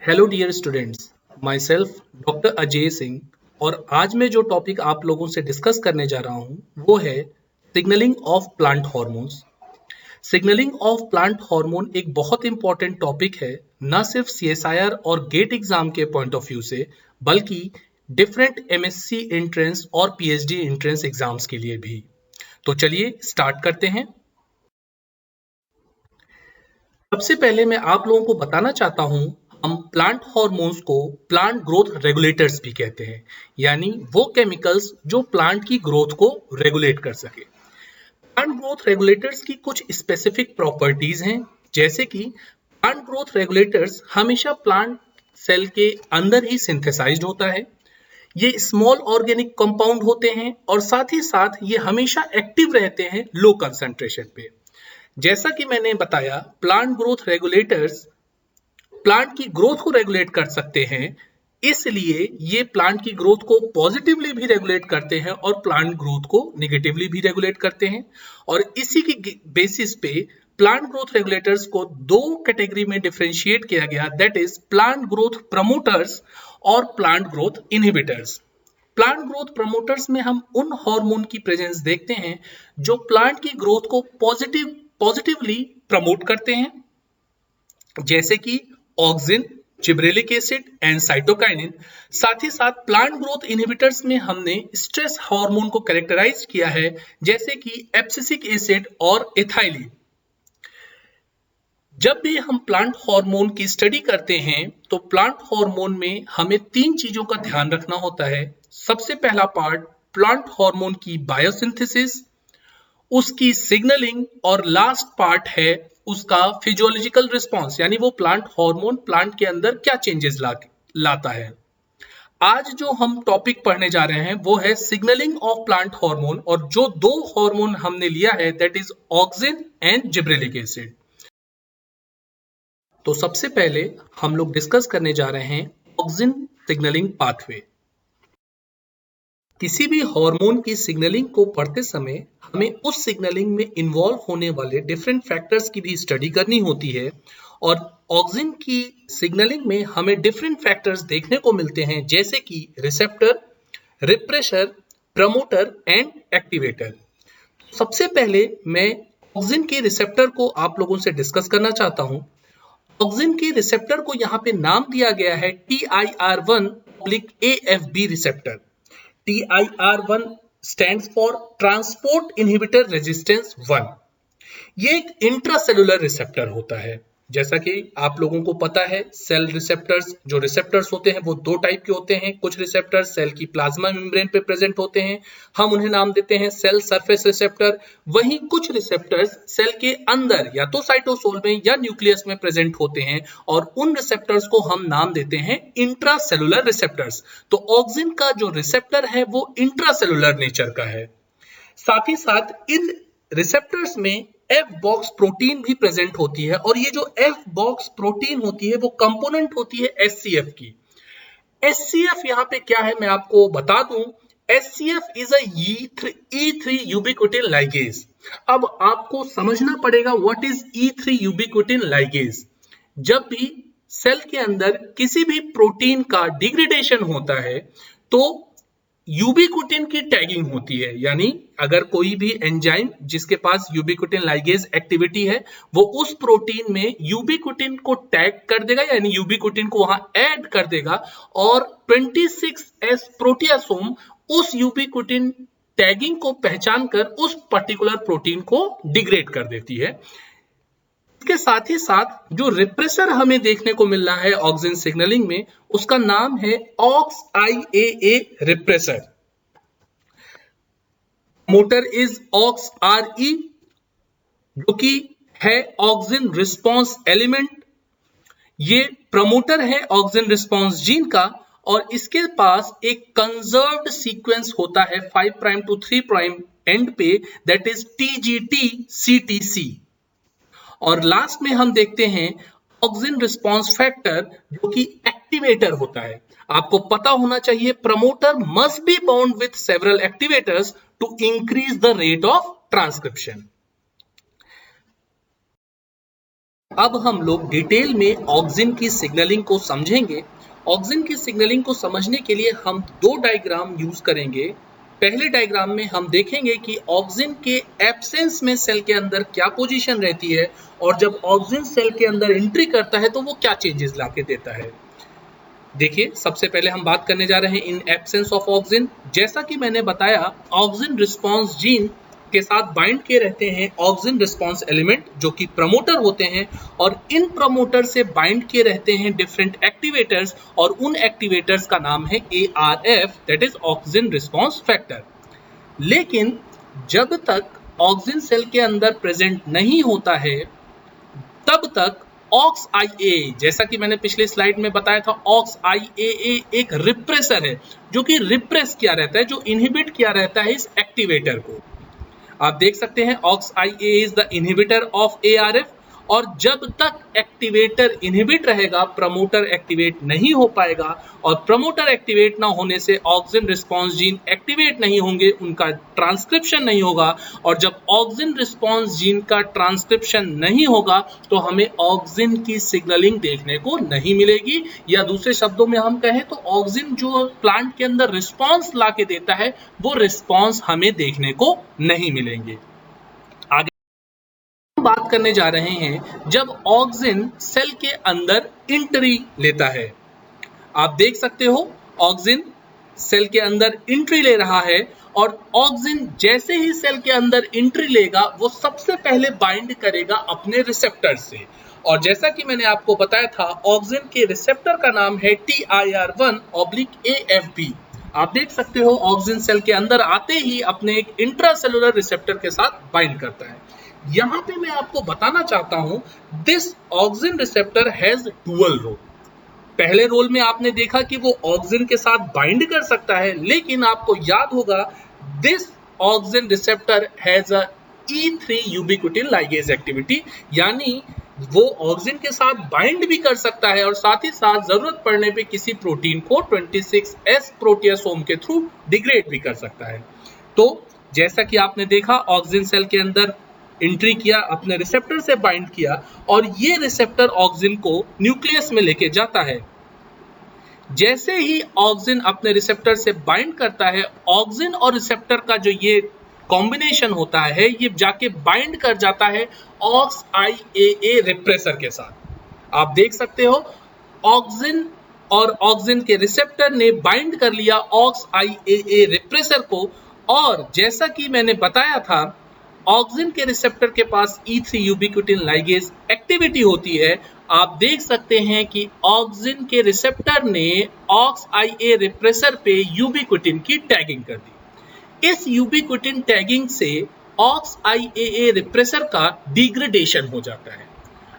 Hello dear students, myself doctor Ajay Singh. और आज मैं जो टॉपिक आप लोगों से डिस्कस करने जा रहा हूँ वो है signalling of plant hormones. Signalling of plant hormone एक बहुत इंपॉर्टेंट टॉपिक है, न सिर्फ सीएसआईआर और गेट एग्जाम के पॉइंट ऑफ व्यू से, बल्कि डिफरेंट एमएससी एंट्रेंस और पीएचडी एंट्रेंस एग्जाम्स के लिए भी। तो चलिए स्टार्ट करते हैं। सबसे पहले मैं आप लोगों को बताना चाहता हूं, हम प्लांट हार्मोन्स को प्लांट ग्रोथ रेगुलेटर्स भी कहते हैं, यानी वो केमिकल्स जो प्लांट की ग्रोथ को रेगुलेट कर सके। प्लांट ग्रोथ रेगुलेटर्स की कुछ स्पेसिफिक प्रॉपर्टीज हैं, जैसे कि प्लांट ग्रोथ रेगुलेटर्स हमेशा प्लांट सेल के अंदर ही सिंथेसाइज्ड होता है। ये स्मॉल ऑर्गेनिक कंपाउंड होते हैं और साथ ही साथ ये हमेशा एक्टिव रहते हैं लो कंसंट्रेशन पे। जैसा कि मैंने बताया, प्लांट ग्रोथ रेगुलेटर्स प्लांट की ग्रोथ को रेगुलेट कर सकते हैं, इसलिए ये प्लांट की ग्रोथ को पॉजिटिवली भी रेगुलेट करते हैं और प्लांट ग्रोथ को नेगेटिवली भी रेगुलेट करते हैं। और इसी की बेसिस पे प्लांट ग्रोथ रेगुलेटर्स को दो कैटेगरी में डिफरेंशिएट किया गया, that is plant growth promoters और plant growth inhibitors. Plant growth promoters में हम उन हार्मोन की प्रेजेंस देखते हैं जो प्लांट की ग्रोथ को पॉजिटिवली प्रमोट करते हैं, जैसे कि auxin, gibberellic acid and cytokinin. साथ ही साथ प्लांट ग्रोथ इनहिबिटर्स में हमने स्ट्रेस हार्मोन को कैरेक्टराइज किया है, जैसे कि एब्सिसिक एसिड और एथाइलिन। जब भी हम प्लांट हार्मोन की स्टडी करते हैं तो प्लांट हार्मोन में हमें तीन चीजों का ध्यान रखना होता है। सबसे पहला पार्ट प्लांट हार्मोन की बायोसिंथेसिस, उसकी सिग्नलिंग, और लास्ट पार्ट है उसका फिजियोलॉजिकल रिस्पांस, यानी वो प्लांट हार्मोन प्लांट के अंदर क्या चेंजेस लाता है। आज जो हम टॉपिक पढ़ने जा रहे हैं वो है सिग्नलिंग ऑफ प्लांट हार्मोन, और जो दो हार्मोन हमने लिया है that is auxin and gibberellic acid. तो सबसे पहले हम लोग डिस्कस करने जा रहे हैं ऑक्सिन सिग्नलिंग पाथवे। किसी भी हार्मोन की सिग्नलिंग को पढ़ते समय हमें उस सिग्नलिंग में इन्वॉल्व होने वाले डिफरेंट फैक्टर्स की भी स्टडी करनी होती है। और ऑक्सिन की सिग्नलिंग में हमें डिफरेंट फैक्टर्स देखने को मिलते हैं, जैसे कि receptor, refresher, promoter and activator. सबसे पहले मैं ऑक्सिन के रिसेप्टर को आप लोगों से डिस्कस करना चाहता हूं। ऑक्सिन के रिसेप्टर को यहाँ पे नाम दिया गया है TIR1/AFB receptor. TIR1 stands for transport inhibitor resistance 1। ये एक इंट्रासेलुलर रिसेप्टर होता है। जैसा कि आप लोगों को पता है, सेल रिसेप्टर्स जो रिसेप्टर्स होते हैं वो दो टाइप के होते हैं। कुछ रिसेप्टर्स सेल की प्लाज्मा मेम्ब्रेन पे प्रेजेंट होते हैं, हम उन्हें नाम देते हैं सेल सरफेस रिसेप्टर। वहीं कुछ रिसेप्टर्स सेल के अंदर या तो साइटोसोल में या न्यूक्लियस में प्रेजेंट होते हैं, और उन रिसेप्टर्स को हम नाम देते हैं इंट्रासेलुलर रिसेप्टर्स। तो ऑक्सिन का जो रिसेप्टर है वो इंट्रासेलुलर नेचर का है। साथ ही साथ इन रिसेप्टर्स में एफ बॉक्स प्रोटीन भी प्रेजेंट होती है, और ये जो एफ बॉक्स प्रोटीन होती है वो कंपोनेंट होती है एचसीएफ की। एचसीएफ यहाँ पे क्या है मैं आपको बता दूं, HCF is a E3 ubiquitin ligase. अब आपको समझना पड़ेगा what is E3 ubiquitin ligase. जब भी सेल के अंदर किसी भी प्रोटीन का डिग्रेडेशन होता है तो यूबिक्विटिन की टैगिंग होती है, यानी अगर कोई भी एंजाइम जिसके पास यूबिक्विटिन लाइगेज एक्टिविटी है वो उस प्रोटीन में यूबिक्विटिन को टैग कर देगा, यानी यूबिक्विटिन को वहां ऐड कर देगा, और 26S प्रोटियासोम उस यूबिक्विटिन टैगिंग को पहचान कर उस पर्टिकुलर प्रोटीन को डिग्रेड कर देती है। इसके साथ ही साथ जो रिप्रेसर हमें देखने को मिल रहा है ऑक्सिन सिग्नलिंग में, उसका नाम है OXIAA repressor. Motor is OXRE, जो कि है ऑक्सिन रिस्पांस एलिमेंट। ये प्रमोटर है ऑक्सिन रिस्पांस जीन का, और इसके पास एक कंजर्व्ड सीक्वेंस होता है 5 प्राइम टू 3 प्राइम एंड पे, दैट इज TGT-CTC। और लास्ट में हम देखते हैं ऑक्सिन रिस्पांस फैक्टर, जो कि एक्टिवेटर होता है। आपको पता होना चाहिए promoter must be bound with several activators to increase the rate of transcription. अब हम लोग डिटेल में ऑक्सिन की सिग्नलिंग को समझेंगे। ऑक्सिन की सिग्नलिंग को समझने के लिए हम दो डायग्राम यूज करेंगे। पहले डायग्राम में हम देखेंगे कि ऑक्सिन के एब्सेंस में सेल के अंदर क्या पोजीशन रहती है और जब ऑक्सिन सेल के अंदर एंट्री करता है तो वो क्या चेंजेस लाके देता है। देखिए, सबसे पहले हम बात करने जा रहे हैं इन एब्सेंस ऑफ ऑक्सिन। जैसा कि मैंने बताया, ऑक्सिन रिस्पांस जीन के साथ बाइंड किए रहते हैं ऑक्सिन रिस्पांस एलिमेंट जो कि प्रमोटर होते हैं, और इन प्रमोटर से बाइंड किए रहते हैं डिफरेंट एक्टिवेटर्स, और उन एक्टिवेटर्स का नाम है ARF, that is auxin response factor. लेकिन जब तक ऑक्सिन सेल के अंदर प्रेजेंट नहीं होता है तब तक ऑक्स IA, जैसा कि मैंने पिछले स्लाइड में बताया था, ऑक्स IAA एक रिप्रेसर है जो कि रिप्रेस किया रहता है, जो इनहिबिट किया रहता है इस एक्टिवेटर को। आप देख सकते हैं aux IA is the inhibitor of ARF, और जब तक एक्टिवेटर इनहिबिट रहेगा प्रमोटर एक्टिवेट नहीं हो पाएगा, और प्रमोटर एक्टिवेट ना होने से ऑक्सिन रिस्पांस जीन एक्टिवेट नहीं होंगे, उनका ट्रांसक्रिप्शन नहीं होगा, और जब ऑक्सिन रिस्पांस जीन का ट्रांसक्रिप्शन नहीं होगा तो हमें ऑक्सिन की सिग्नलिंग देखने को नहीं मिलेगी, या दूसरे शब्दों में हम कहें तो ऑक्सिन जो प्लांट के अंदर रिस्पांस ला के देता है वो रिस्पांस हमें देखने को नहीं मिलेंगे। बात करने जा रहे हैं जब ऑक्सिन सेल के अंदर एंट्री लेता है। आप देख सकते हो ऑक्सिन सेल के अंदर एंट्री ले रहा है, और ऑक्सिन जैसे ही सेल के अंदर एंट्री लेगा वो सबसे पहले बाइंड करेगा अपने रिसेप्टर से, और जैसा कि मैंने आपको बताया था ऑक्सिन के रिसेप्टर का नाम है TIR1/AFP। आप देख सकते हो ऑक्सिन सेल के अंदर आते ही अपने एक इंट्रासेलुलर रिसेप्टर के साथ बाइंड करता है। यहां पे मैं आपको बताना चाहता हूं, this auxin receptor has dual role. पहले रोल में आपने देखा कि वो ऑक्सिन के साथ बाइंड कर सकता है, लेकिन आपको याद होगा this auxin receptor has a E3 ubiquitin ligase activity, यानी वो ऑक्सिन के साथ बाइंड भी कर सकता है और साथ ही साथ जरूरत पड़ने पे किसी प्रोटीन को 26S प्रोटियोसोम के थ्रू डिग्रेड भी कर सकता है। तो जैसा कि आपने देखा ऑक्सिन सेल के अंदर एंट्री किया, अपने रिसेप्टर से बाइंड किया, और ये रिसेप्टर ऑक्सिन को न्यूक्लियस में लेके जाता है। जैसे ही ऑक्सिन अपने रिसेप्टर से बाइंड करता है, ऑक्सिन और रिसेप्टर का जो ये कॉम्बिनेशन होता है ये जाके बाइंड कर जाता है ऑक्स IAA रिप्रेसर के साथ। आप देख सकते हो ऑक्सिन और ऑक्सिन के रिसेप्टर ने बाइंड कर लिया ऑक्स IAA रिप्रेसर को, और जैसा कि मैंने बताया था ऑक्सिन के रिसेप्टर के पास E3 यूबिक्विटिन लाइगेज एक्टिविटी होती है। आप देख सकते हैं कि ऑक्सिन के रिसेप्टर ने ऑक्स IA रिप्रेसर पे यूबिक्विटिन की टैगिंग कर दी। इस यूबिक्विटिन टैगिंग से ऑक्स IAA रिप्रेसर का डिग्रेडेशन हो जाता है।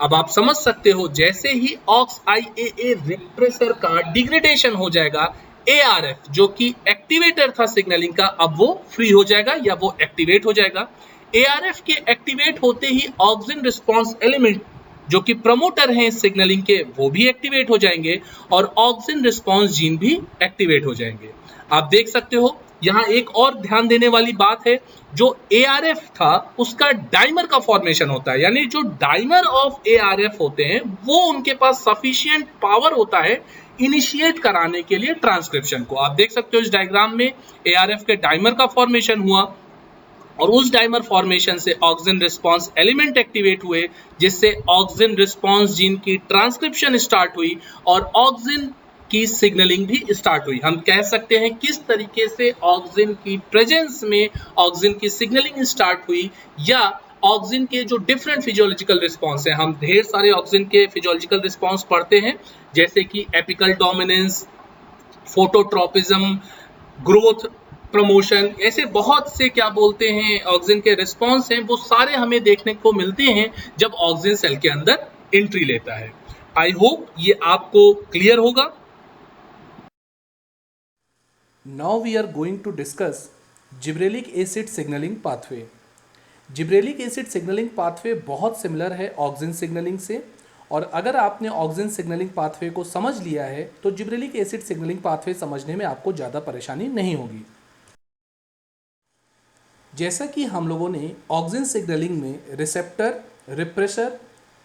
अब आप समझ सकते हो जैसे ही ऑक्स IAA रिप्रेसर का डिग्रेडेशन हो जाएगा, ARF जो कि एक्टिवेटर था सिग्नलिंग का, अब वो फ्री हो जाएगा या वो एक्टिवेट हो जाएगा। ARF के एक्टिवेट होते ही ऑक्सिन रिस्पांस एलिमेंट जो कि प्रमोटर हैं सिग्नलिंग के वो भी एक्टिवेट हो जाएंगे, और ऑक्सिन रिस्पांस जीन भी एक्टिवेट हो जाएंगे। आप देख सकते हो यहाँ एक और ध्यान देने वाली बात है, जो ARF था उसका डाइमर का फॉर्मेशन होता है, यानी जो डाइमर ऑफ ARF होते हैं वो उनके पास सफिशिएंट पावर होता है इनिशिएट कराने के लिए ट्रांसक्रिप्शन को। आप देख सकते हो इस डायग्राम में ARF के डाइमर का फॉर्मेशन हुआ, और उस डाइमर फॉर्मेशन से ऑक्सिन रिस्पांस एलिमेंट एक्टिवेट हुए, जिससे ऑक्सिन रिस्पांस जीन की ट्रांसक्रिप्शन स्टार्ट हुई और ऑक्सिन की सिग्नलिंग भी स्टार्ट हुई। हम कह सकते हैं किस तरीके से ऑक्सिन की प्रेजेंस में ऑक्सिन की सिग्नलिंग स्टार्ट हुई, या ऑक्सिन के जो डिफरेंट फिजियोलॉजिकल रिस्पांस हैं। हम ढेर सारे ऑक्सिन के फिजियोलॉजिकल रिस्पांस पढ़ते हैं, जैसे कि apical dominance, phototropism, growth promotion, ऐसे बहुत से क्या बोलते हैं ऑक्सिन के रिस्पांस हैं, वो सारे हमें देखने को मिलते हैं जब ऑक्सिन सेल के अंदर एंट्री लेता है। आई होप ये आपको क्लियर होगा। Now we are going to discuss gibberellic acid signalling pathway. Gibberellic acid signalling pathway बहुत सिमिलर है ऑक्सिन सिग्नलिंग से, और अगर आपने ऑक्सिन सिग्नलिंग पाथवे को समझ लिया है तो जिब्रेलिक एसिड सिग्नलिंग पाथवे समझने में आपको ज़्यादा परेशानी नहीं होगी। जैसा कि हम लोगों ने ऑक्सिन सिग्नलिंग में रिसेप्टर, रिप्रेसर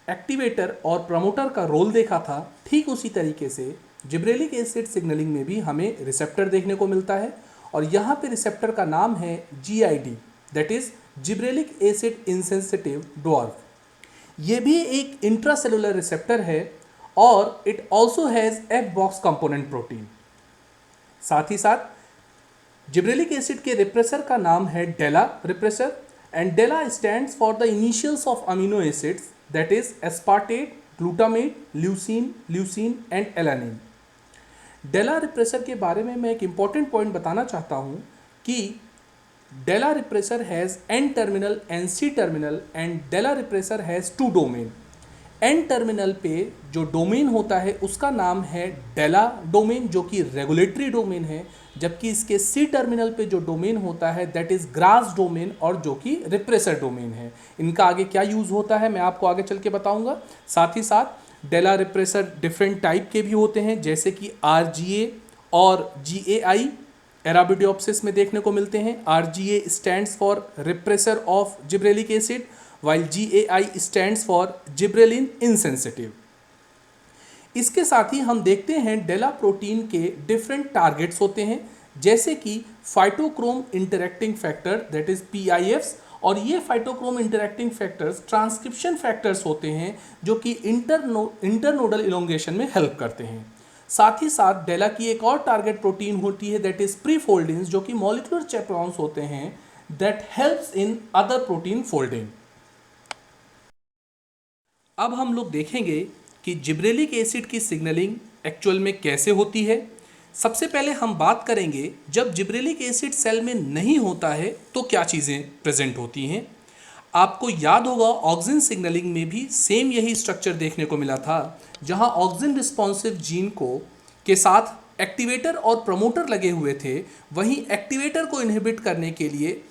एक्टिवेटर और प्रमोटर का रोल देखा था, ठीक उसी तरीके से जिब्रेलिक एसिड सिग्नलिंग में भी हमें रिसेप्टर देखने को मिलता है और यहाँ पे रिसेप्टर का नाम है GID, that is gibberellic acid insensitive dwarf. ये भी एक इंट्रासेलुलर रिसेप्टर है और it also has F box component protein. साथ ही साथ जिब्रेलिक एसिड के रिप्रेसर का नाम है DELLA repressor and DELLA stands for the initials of amino acids that is aspartate, glutamate, leucine and alanine. DELLA repressor के बारे में मैं एक इंपॉर्टेंट पॉइंट बताना चाहता हूँ कि DELLA repressor has N terminal and C terminal and DELLA repressor has 2 domain. N terminal पे जो डोमेन होता है उसका नाम है डेला डोमेन जो कि रेगुलेटरी डोमेन है, जबकि इसके C टर्मिनल पे जो डोमेन होता है दैट इज ग्रास डोमेन और जो कि रिप्रेसर डोमेन है। इनका आगे क्या यूज़ होता है मैं आपको आगे चल के बताऊंगा। साथ ही साथ डेला रिप्रेसर डिफरेंट टाइप के भी होते हैं जैसे कि RGA और GAI एराबिडियोप्सिस में देखने को मिलते हैं। RGA stands for repressor of gibberellic acid while GAI stands for gibberellin insensitive. इसके साथ ही हम देखते हैं डेला प्रोटीन के डिफरेंट टारगेट्स होते हैं जैसे कि phytochrome interacting factor that is PIFs, और ये phytochrome interacting factors transcription factors होते हैं जो कि इंटरनोडल इलोंगेशन में हेल्प करते हैं। साथ ही साथ डेला की एक और टारगेट प्रोटीन होती है दैट इज प्रीफोल्डिंस जो कि मॉलिक्यूलर चैपरॉन्स होते हैं that helps in other protein folding. अब हम लोग देखेंगे कि जिब्रेलिक एसिड की सिग्नलिंग एक्चुअल में कैसे होती है। सबसे पहले हम बात करेंगे जब जिब्रेलिक एसिड सेल में नहीं होता है तो क्या चीज़ें प्रेजेंट होती हैं। आपको याद होगा ऑक्सिन सिग्नलिंग में भी सेम यही स्ट्रक्चर देखने को मिला था, जहां ऑक्सिन रिस्पॉन्सिव जीन को के साथ एक्टिवेटर और प्रमोटर लगे हुए थे, वहीं एक्टिवेटर को इनहिबिट करने के लिए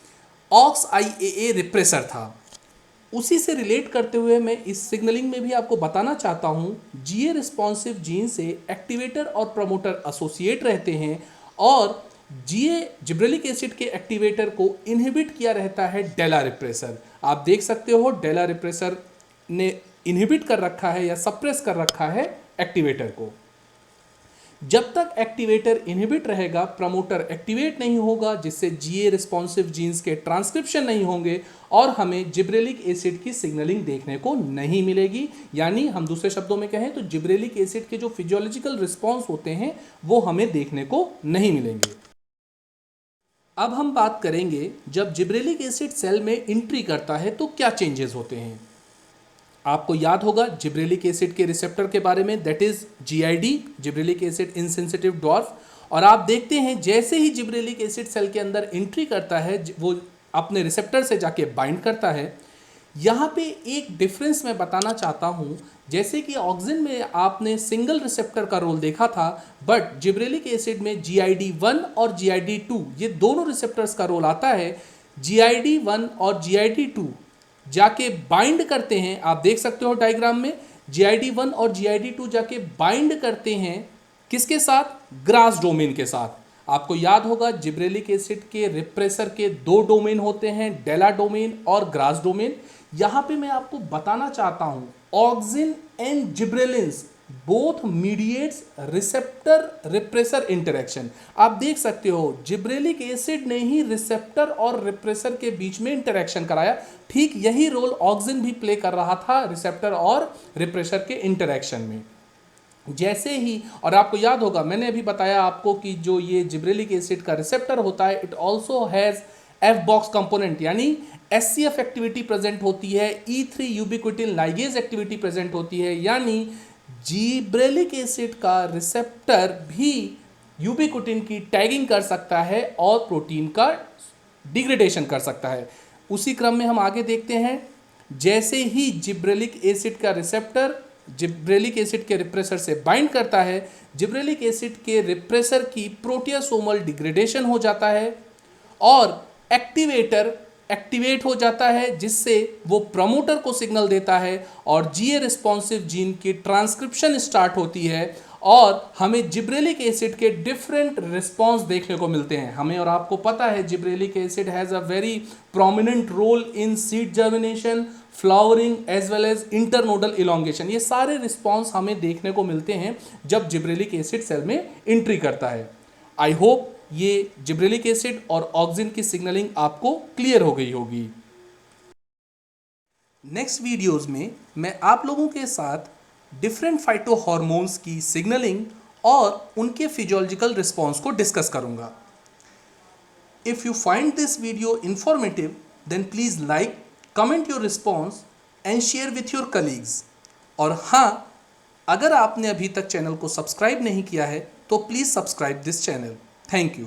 OXIAA रिप्रेसर था। उसी से रिलेट करते हुए मैं इस सिग्नलिंग में भी आपको बताना चाहता हूँ GA रिस्पॉन्सिव जीन से एक्टिवेटर और प्रमोटर एसोसिएट रहते हैं और GA जिब्रेलिक एसिड के एक्टिवेटर को इनहिबिट किया रहता है डेला रिप्रेसर। आप देख सकते हो डेला रिप्रेसर ने इनहिबिट कर रखा है या सप्रेस कर रखा है एक्टिवेटर को। जब तक एक्टिवेटर इनहिबिट रहेगा प्रमोटर एक्टिवेट नहीं होगा, जिससे GA रिस्पॉन्सिव जीन्स के ट्रांसक्रिप्शन नहीं होंगे और हमें जिब्रेलिक एसिड की सिग्नलिंग देखने को नहीं मिलेगी। यानी हम दूसरे शब्दों में कहें तो जिब्रेलिक एसिड के जो फिजियोलॉजिकल रिस्पॉन्स होते हैं वो हमें देखने को नहीं मिलेंगे। अब हम बात करेंगे जब जिब्रेलिक एसिड सेल में एंट्री करता है तो क्या चेंजेस होते हैं। आपको याद होगा जिब्रेलिक एसिड के रिसेप्टर के बारे में that is GID, gibberellic acid insensitive dwarf. और आप देखते हैं जैसे ही जिब्रेलिक एसिड सेल के अंदर एंट्री करता है वो अपने रिसेप्टर से जाके बाइंड करता है। यहाँ पे एक डिफरेंस मैं बताना चाहता हूँ, जैसे कि ऑक्सिन में आपने सिंगल रिसेप्टर का रोल देखा था, बट जिब्रेलिक एसिड में GID1 और GID2 ये दोनों रिसेप्टर्स का रोल आता है। GID1 और GID2 जाके बाइंड करते हैं, आप देख सकते हो डायग्राम में GID1 और GID2 जाके बाइंड करते हैं किसके साथ, ग्रास डोमेन के साथ। आपको याद होगा जिब्रेलिक एसिड के रिप्रेसर के 2 डोमेन होते हैं, डेला डोमेन और ग्रास डोमेन। यहाँ पे मैं आपको बताना चाहता हूँ auxin and gibberellins both mediates receptor repressor interaction. आप देख सकते हो जिब्रेलिक एसिड ने ही रिसेप्टर और रिप्रेसर के बीच में इंटरेक्शन कराया। ठीक यही रोल ऑक्सिन भी प्ले कर रहा था रिसेप्टर और रिप्रेसर के इंटरेक्शन में। जैसे ही, और आपको याद होगा मैंने अभी बताया आपको कि जो ये जिब्रेलिक एसिड का रिसेप्टर होता है it also has F box component, यानी SCF एक्टिविटी प्रेजेंट होती है, E3 ubiquitin ligase activity present होती है, यानी जिब्रेलिक एसिड का रिसेप्टर भी यूबिक्विटिन की टैगिंग कर सकता है और प्रोटीन का डिग्रेडेशन कर सकता है। उसी क्रम में हम आगे देखते हैं, जैसे ही जिब्रेलिक एसिड का रिसेप्टर जिब्रेलिक एसिड के रिप्रेसर से बाइंड करता है, जिब्रेलिक एसिड के रिप्रेसर की प्रोटियासोमल डिग्रेडेशन हो जाता है और एक्टिवेटर एक्टिवेट हो जाता है, जिससे वो प्रमोटर को सिग्नल देता है और GA रिस्पॉन्सिव जीन की ट्रांसक्रिप्शन स्टार्ट होती है और हमें जिब्रेलिक एसिड के डिफरेंट रिस्पॉन्स देखने को मिलते हैं। हमें और आपको पता है gibberellic acid has a very prominent role in seed germination, flowering as well as internodal elongation. ये सारे रिस्पॉन्स हमें देखने को मिलते हैं जब जिब्रेलिक एसिड सेल में एंट्री करता है। आई होप ये जिब्रेलिक एसिड और ऑक्सिन की सिग्नलिंग आपको क्लियर हो गई होगी। नेक्स्ट वीडियोस में मैं आप लोगों के साथ डिफरेंट फाइटो हार्मोन्स की सिग्नलिंग और उनके फिजियोलॉजिकल रिस्पॉन्स को डिस्कस करूंगा। If you find this video informative then please like, comment your response and share with your colleagues. और हाँ, अगर आपने अभी तक चैनल को सब्सक्राइब नहीं किया है तो please subscribe this channel. Thank you.